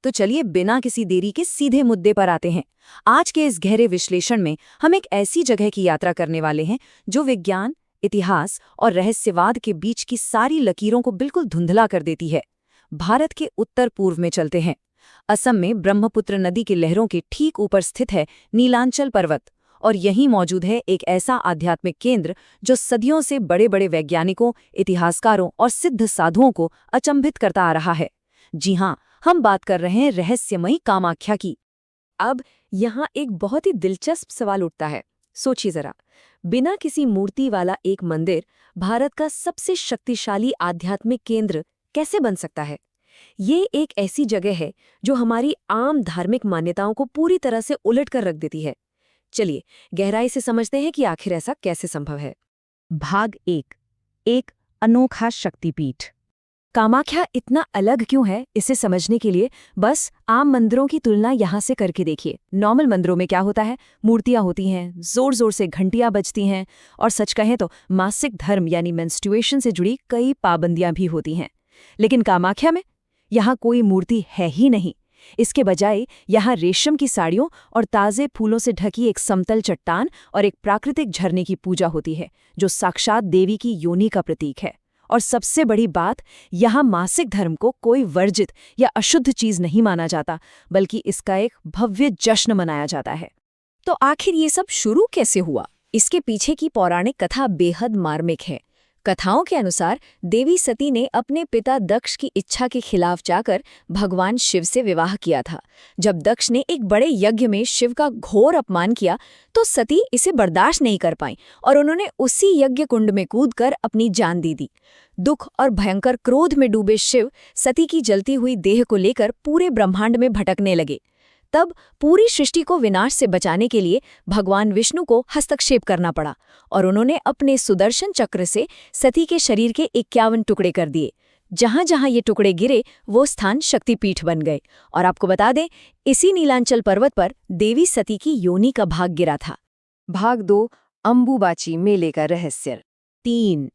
तो चलिए बिना किसी देरी के सीधे मुद्दे पर आते हैं। आज के इस गहरे विश्लेषण में हम एक ऐसी जगह की यात्रा करने वाले हैं जो विज्ञान, इतिहास और रहस्यवाद के बीच की सारी लकीरों को बिल्कुल धुंधला कर देती है। भारत के उत्तर पूर्व में चलते हैं। असम में ब्रह्मपुत्र नदी की लहरों के ठीक ऊपर स्थित है नीलांचल पर्वत, और यहीं मौजूद है एक ऐसा आध्यात्मिक केंद्र जो सदियों से बड़े बड़े वैज्ञानिकों, इतिहासकारों और सिद्ध साधुओं को अचंभित करता आ रहा है। जी हाँ, हम बात कर रहे हैं रहस्यमयी कामाख्या की। अब यहाँ एक बहुत ही दिलचस्प सवाल उठता है। सोचिए जरा, बिना किसी मूर्ति वाला एक मंदिर भारत का सबसे शक्तिशाली आध्यात्मिक केंद्र कैसे बन सकता है? ये एक ऐसी जगह है जो हमारी आम धार्मिक मान्यताओं को पूरी तरह से उलट कर रख देती है। चलिए गहराई से समझते हैं कि आखिर ऐसा कैसे संभव है। भाग 1, एक अनोखा शक्तिपीठ। कामाख्या इतना अलग क्यों है, इसे समझने के लिए बस आम मंदिरों की तुलना यहाँ से करके देखिए। नॉर्मल मंदिरों में क्या होता है, मूर्तियाँ होती हैं, जोर जोर से घंटियाँ बजती हैं, और सच कहें तो मासिक धर्म यानी मेंस्ट्रुएशन से जुड़ी कई पाबंदियाँ भी होती हैं। लेकिन कामाख्या में यहाँ कोई मूर्ति है ही नहीं। इसके बजाय यहाँ रेशम की साड़ियों और ताज़े फूलों से ढकी एक समतल चट्टान और एक प्राकृतिक झरने की पूजा होती है, जो साक्षात देवी की योनि का प्रतीक है। और सबसे बड़ी बात, यहाँ मासिक धर्म को कोई वर्जित या अशुद्ध चीज नहीं माना जाता, बल्कि इसका एक भव्य जश्न मनाया जाता है। तो आखिर ये सब शुरू कैसे हुआ? इसके पीछे की पौराणिक कथा बेहद मार्मिक है। कथाओं के अनुसार देवी सती ने अपने पिता दक्ष की इच्छा के खिलाफ जाकर भगवान शिव से विवाह किया था। जब दक्ष ने एक बड़े यज्ञ में शिव का घोर अपमान किया तो सती इसे बर्दाश्त नहीं कर पाईं और उन्होंने उसी यज्ञ कुंड में कूदकर अपनी जान दे दी। दुख और भयंकर क्रोध में डूबे शिव सती की जलती हुई देह को लेकर पूरे ब्रह्मांड में भटकने लगे। तब पूरी सृष्टि को विनाश से बचाने के लिए भगवान विष्णु को हस्तक्षेप करना पड़ा और उन्होंने अपने सुदर्शन चक्र से सती के शरीर के 51 टुकड़े कर दिए। जहां जहां ये टुकड़े गिरे वो स्थान शक्तिपीठ बन गए। और आपको बता दें, इसी नीलांचल पर्वत पर देवी सती की योनि का भाग गिरा था। भाग 2, अंबुबाची मेले का रहस्य। 3,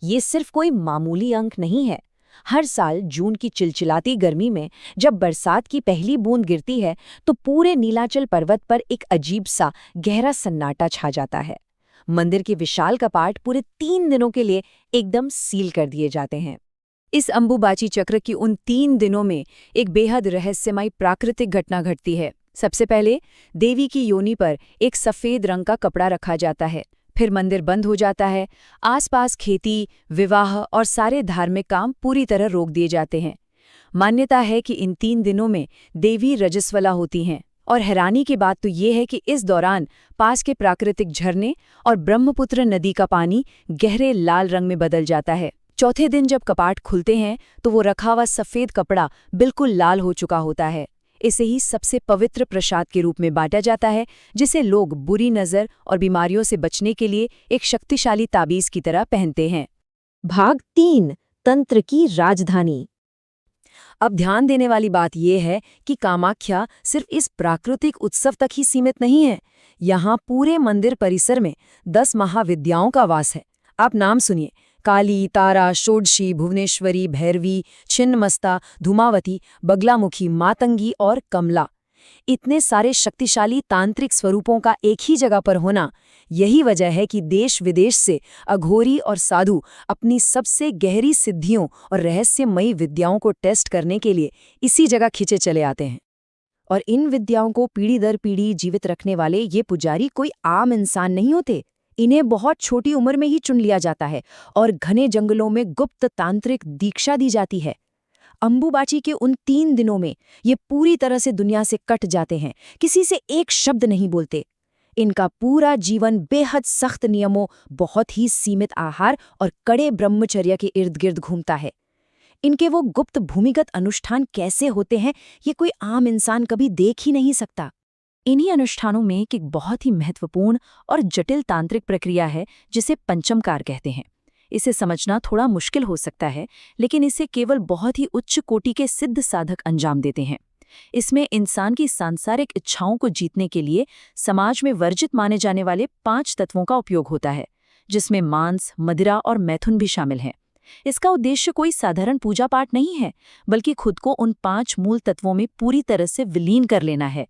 ये सिर्फ कोई मामूली अंक नहीं है। हर साल जून की चिलचिलाती गर्मी में जब बरसात की पहली बूंद गिरती है तो पूरे नीलांचल पर्वत पर एक अजीब सा गहरा सन्नाटा छा जाता है। मंदिर के विशाल कपाट पूरे 3 दिनों के लिए एकदम सील कर दिए जाते हैं। इस अंबुबाची चक्र की उन 3 दिनों में एक बेहद रहस्यमयी प्राकृतिक घटना घटती है। सबसे पहले देवी की योनि पर एक सफ़ेद रंग का कपड़ा रखा जाता है। फिर मंदिर बंद हो जाता है। आसपास खेती, विवाह और सारे धार्मिक काम पूरी तरह रोक दिए जाते हैं। मान्यता है कि इन 3 दिनों में देवी रजस्वला होती हैं। और हैरानी की बात तो ये है कि इस दौरान पास के प्राकृतिक झरने और ब्रह्मपुत्र नदी का पानी गहरे लाल रंग में बदल जाता है। चौथे दिन जब कपाट खुलते हैं तो वो रखा हुआ सफ़ेद कपड़ा बिल्कुल लाल हो चुका होता है। इसे ही सबसे पवित्र प्रसाद के रूप में बांटा जाता है, जिसे लोग बुरी नज़र और बीमारियों से बचने के लिए एक शक्तिशाली ताबीज़ की तरह पहनते हैं। भाग 3, तंत्र की राजधानी। अब ध्यान देने वाली बात यह है कि कामाख्या सिर्फ इस प्राकृतिक उत्सव तक ही सीमित नहीं है। यहाँ पूरे मंदिर परिसर में 10 महाविद्याओं का वास है। आप नाम सुनिए: काली, तारा, षोडशी, भुवनेश्वरी, भैरवी, छिन्नमस्ता, धूमावती, बगलामुखी, मातंगी और कमला। इतने सारे शक्तिशाली तांत्रिक स्वरूपों का एक ही जगह पर होना, यही वजह है कि देश विदेश से अघोरी और साधु अपनी सबसे गहरी सिद्धियों और रहस्यमयी विद्याओं को टेस्ट करने के लिए इसी जगह खिंचे चले आते हैं। और इन विद्याओं को पीढ़ी दर पीढ़ी जीवित रखने वाले ये पुजारी कोई आम इंसान नहीं होते। इन्हें बहुत छोटी उम्र में ही चुन लिया जाता है और घने जंगलों में गुप्त तांत्रिक दीक्षा दी जाती है। अंबुबाची के उन 3 दिनों में ये पूरी तरह से दुनिया से कट जाते हैं, किसी से एक शब्द नहीं बोलते। इनका पूरा जीवन बेहद सख्त नियमों, बहुत ही सीमित आहार और कड़े ब्रह्मचर्य के इर्द गिर्द घूमता है। इनके वो गुप्त भूमिगत अनुष्ठान कैसे होते हैं, ये कोई आम इंसान कभी देख ही नहीं सकता। इन्हीं अनुष्ठानों में एक बहुत ही महत्वपूर्ण और जटिल तांत्रिक प्रक्रिया है जिसे पंचमकार कहते हैं। इसे समझना थोड़ा मुश्किल हो सकता है, लेकिन इसे केवल बहुत ही उच्च कोटि के सिद्ध साधक अंजाम देते हैं। इसमें इंसान की सांसारिक इच्छाओं को जीतने के लिए समाज में वर्जित माने जाने वाले 5 तत्वों का उपयोग होता है, जिसमें मांस, मदिरा और मैथुन भी शामिल हैं। इसका उद्देश्य कोई साधारण पूजा पाठ नहीं है, बल्कि खुद को उन 5 मूल तत्वों में पूरी तरह से विलीन कर लेना है।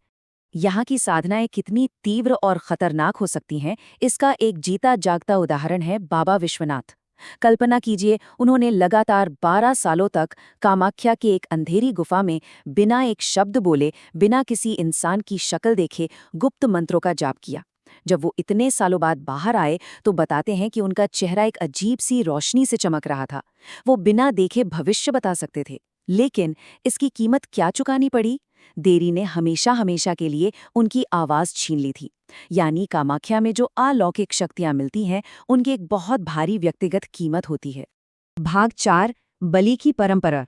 यहाँ की साधनाएं कितनी तीव्र और खतरनाक हो सकती हैं, इसका एक जीता जागता उदाहरण है बाबा विश्वनाथ। कल्पना कीजिए, उन्होंने लगातार 12 सालों तक कामाख्या की एक अंधेरी गुफा में बिना एक शब्द बोले, बिना किसी इंसान की शक्ल देखे गुप्त मंत्रों का जाप किया। जब वो इतने सालों बाद बाहर आए तो बताते हैं कि उनका चेहरा एक अजीब सी रोशनी से चमक रहा था। वो बिना देखे भविष्य बता सकते थे। लेकिन इसकी कीमत क्या चुकानी पड़ी? देरी ने हमेशा हमेशा के लिए उनकी आवाज छीन ली थी। यानी कामाख्या में जो अलौकिक शक्तियां मिलती हैं, उनकी एक बहुत भारी व्यक्तिगत कीमत होती है। भाग 4, बलि की परंपरा।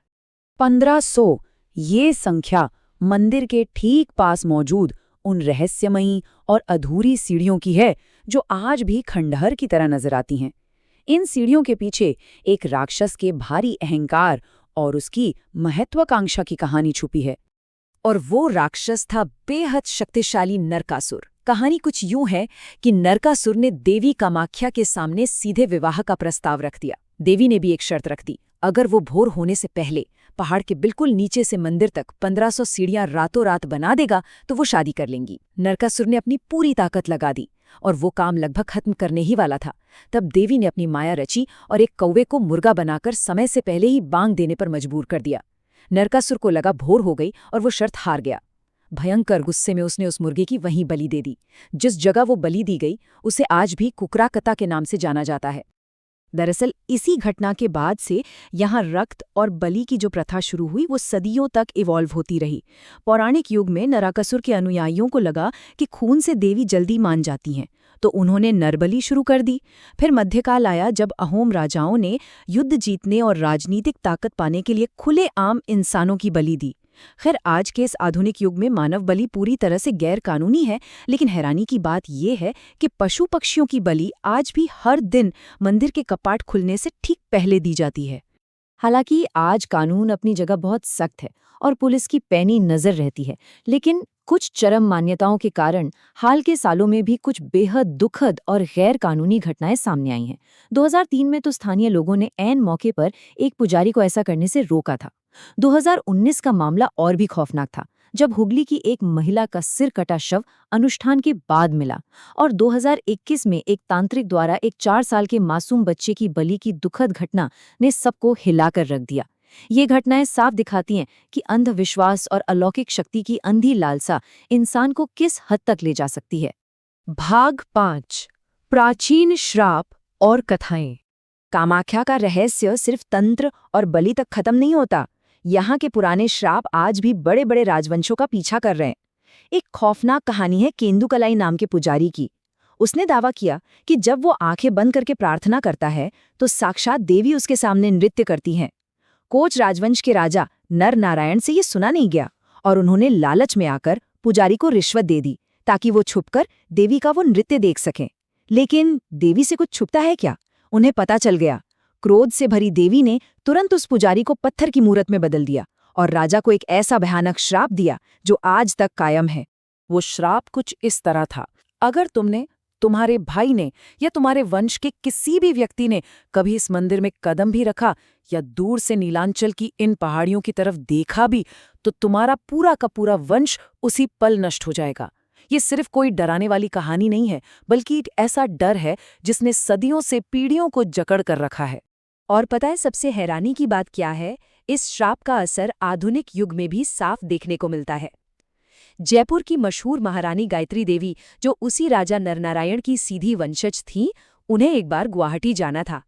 1500 ये संख्या मंदिर के ठीक पास मौजूद उन रहस्यमयी और अधूरी सीढ़ियों की है जो आज भी खंडहर की तरह नजर आती हैं। इन सीढ़ियों के पीछे एक राक्षस के भारी अहंकार और उसकी महत्वाकांक्षा की कहानी छुपी है। और वो राक्षस था बेहद शक्तिशाली नरकासुर। कहानी कुछ यूं है कि नरकासुर ने देवी कामाख्या के सामने सीधे विवाह का प्रस्ताव रख दिया। देवी ने भी एक शर्त रख दी, अगर वो भोर होने से पहले पहाड़ के बिल्कुल नीचे से मंदिर तक 1500 सीढ़ियां रातों रात बना देगा तो वो शादी कर लेंगी। नरकासुर ने अपनी पूरी ताकत लगा दी और वो काम लगभग खत्म करने ही वाला था। तब देवी ने अपनी माया रची और एक कौवे को मुर्गा बनाकर समय से पहले ही बांग देने पर मजबूर कर दिया। नरकासुर को लगा भोर हो गई और वो शर्त हार गया। भयंकर गुस्से में उसने उस मुर्गे की वहीं बलि दे दी। जिस जगह वो बलि दी गई उसे आज भी कुकराकता के नाम से जाना जाता है। दरअसल इसी घटना के बाद से यहाँ रक्त और बलि की जो प्रथा शुरू हुई वो सदियों तक इवॉल्व होती रही। पौराणिक युग में नरकासुर के अनुयायियों को लगा कि खून से देवी जल्दी मान जाती हैं, तो उन्होंने नरबलि शुरू कर दी। फिर मध्यकाल आया जब अहोम राजाओं ने युद्ध जीतने और राजनीतिक ताकत पाने के लिए खुलेआम इंसानों की बलि दी। खैर, आज के इस आधुनिक युग में मानव बलि पूरी तरह से गैर कानूनी है, लेकिन हैरानी की बात यह है कि पशु पक्षियों की बलि आज भी हर दिन मंदिर के कपाट खुलने से ठीक पहले दी जाती है। हालांकि आज कानून अपनी जगह बहुत सख्त है और पुलिस की पैनी नजर रहती है, लेकिन कुछ चरम मान्यताओं के कारण हाल के सालों में भी कुछ बेहद दुखद और गैर कानूनी घटनाएं सामने आई हैं। 2003 में तो स्थानीय लोगों ने ऐन मौके पर एक पुजारी को ऐसा करने से रोका था। 2019 का मामला और भी खौफनाक था, जब हुगली की एक महिला का सिर कटा शव अनुष्ठान के बाद मिला। और 2021 में एक तांत्रिक द्वारा एक 4 साल के मासूम बच्चे की बलि की दुखद घटना ने सबको हिलाकर रख दिया। ये घटनाएं साफ दिखाती हैं कि अंधविश्वास और अलौकिक शक्ति की अंधी लालसा इंसान को किस हद तक ले जा सकती है। भाग 5, प्राचीन श्राप और कथाएं। कामाख्या का रहस्य सिर्फ तंत्र और बलि तक खत्म नहीं होता। यहाँ के पुराने श्राप आज भी बड़े बड़े राजवंशों का पीछा कर रहे हैं। एक खौफनाक कहानी है केंदुकलाई नाम के पुजारी की। उसने दावा किया कि जब वो आंखें बंद करके प्रार्थना करता है तो साक्षात देवी उसके सामने नृत्य करती हैं। कोच राजवंश के राजा नर नारायण से ये सुना नहीं गया और उन्होंने लालच में आकर पुजारी को रिश्वत दे दी ताकि वो छुपकर देवी का वो नृत्य देख सकें। लेकिन देवी से कुछ छुपता है क्या? उन्हें पता चल गया। क्रोध से भरी देवी ने तुरंत उस पुजारी को पत्थर की मूरत में बदल दिया और राजा को एक ऐसा भयानक श्राप दिया जो आज तक कायम है। वो श्राप कुछ इस तरह था, अगर तुमने, तुम्हारे भाई ने या तुम्हारे वंश के किसी भी व्यक्ति ने कभी इस मंदिर में कदम भी रखा या दूर से नीलांचल की इन पहाड़ियों की तरफ देखा भी, तो तुम्हारा पूरा का पूरा वंश उसी पल नष्ट हो जाएगा। ये सिर्फ कोई डराने वाली कहानी नहीं है, बल्कि एक ऐसा डर है जिसने सदियों से पीढ़ियों को जकड़ कर रखा है। और पता है सबसे हैरानी की बात क्या है? इस श्राप का असर आधुनिक युग में भी साफ देखने को मिलता है। जयपुर की मशहूर महारानी गायत्री देवी, जो उसी राजा नरनारायण की सीधी वंशज थीं, उन्हें एक बार गुवाहाटी जाना था।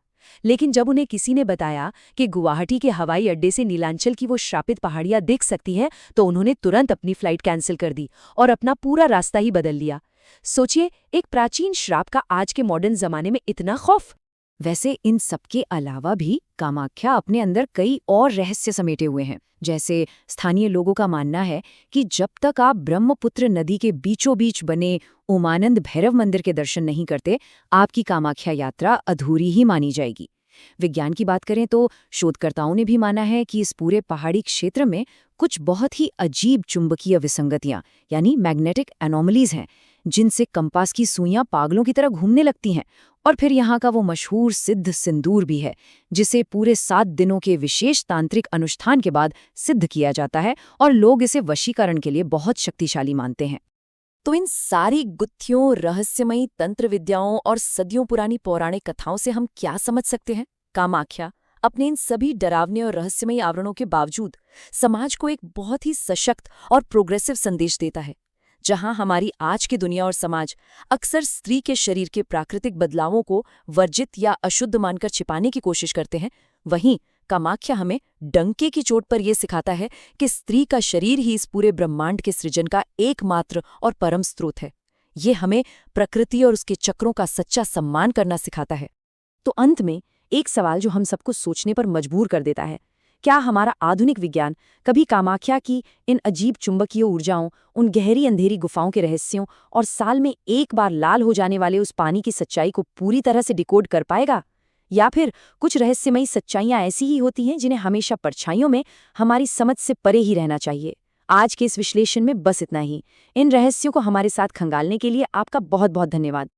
लेकिन जब उन्हें किसी ने बताया कि गुवाहाटी के हवाई अड्डे से नीलांचल की वो श्रापित पहाड़ियां दिख सकती हैं, तो उन्होंने तुरंत अपनी फ्लाइट कैंसिल कर दी और अपना पूरा रास्ता ही बदल लिया। सोचिए, एक प्राचीन श्राप का आज के मॉडर्न जमाने में इतना खौफ। वैसे इन सबके अलावा भी कामाख्या अपने अंदर कई और रहस्य समेटे हुए हैं। जैसे स्थानीय लोगों का मानना है कि जब तक आप ब्रह्मपुत्र नदी के बीचों बीच बने उमानंद भैरव मंदिर के दर्शन नहीं करते, आपकी कामाख्या यात्रा अधूरी ही मानी जाएगी। विज्ञान की बात करें तो शोधकर्ताओं ने भी माना है कि इस पूरे पहाड़ी क्षेत्र में कुछ बहुत ही अजीब चुंबकीय विसंगतियां यानी मैग्नेटिक एनोमलीज हैं, जिनसे कंपास की सुइयां पागलों की तरह घूमने लगती हैं। और फिर यहाँ का वो मशहूर सिद्ध सिंदूर भी है, जिसे पूरे 7 दिनों के विशेष तांत्रिक अनुष्ठान के बाद सिद्ध किया जाता है और लोग इसे वशीकरण के लिए बहुत शक्तिशाली मानते हैं। तो इन सारी गुत्थियों, रहस्यमयी तंत्र विद्याओं और सदियों पुरानी पौराणिक कथाओं से हम क्या समझ सकते हैं? कामाख्या अपने इन सभी डरावने और रहस्यमयी आवरणों के बावजूद समाज को एक बहुत ही सशक्त और प्रोग्रेसिव संदेश देता है। जहां हमारी आज की दुनिया और समाज अक्सर स्त्री के शरीर के प्राकृतिक बदलावों को वर्जित या अशुद्ध मानकर छिपाने की कोशिश करते हैं, वहीं कामाख्या हमें डंके की चोट पर यह सिखाता है कि स्त्री का शरीर ही इस पूरे ब्रह्मांड के सृजन का एकमात्र और परम स्रोत है। ये हमें प्रकृति और उसके चक्रों का सच्चा सम्मान करना सिखाता है। तो अंत में एक सवाल जो हम सबको सोचने पर मजबूर कर देता है, क्या हमारा आधुनिक विज्ञान कभी कामाख्या की इन अजीब चुंबकीय ऊर्जाओं, उन गहरी अंधेरी गुफाओं के रहस्यों और साल में एक बार लाल हो जाने वाले उस पानी की सच्चाई को पूरी तरह से डिकोड कर पाएगा? या फिर कुछ रहस्यमयी सच्चाइयां ऐसी ही होती हैं जिन्हें हमेशा परछाइयों में हमारी समझ से परे ही रहना चाहिए? आज के इस विश्लेषण में बस इतना ही। इन रहस्यों को हमारे साथ खंगालने के लिए आपका बहुत बहुत धन्यवाद।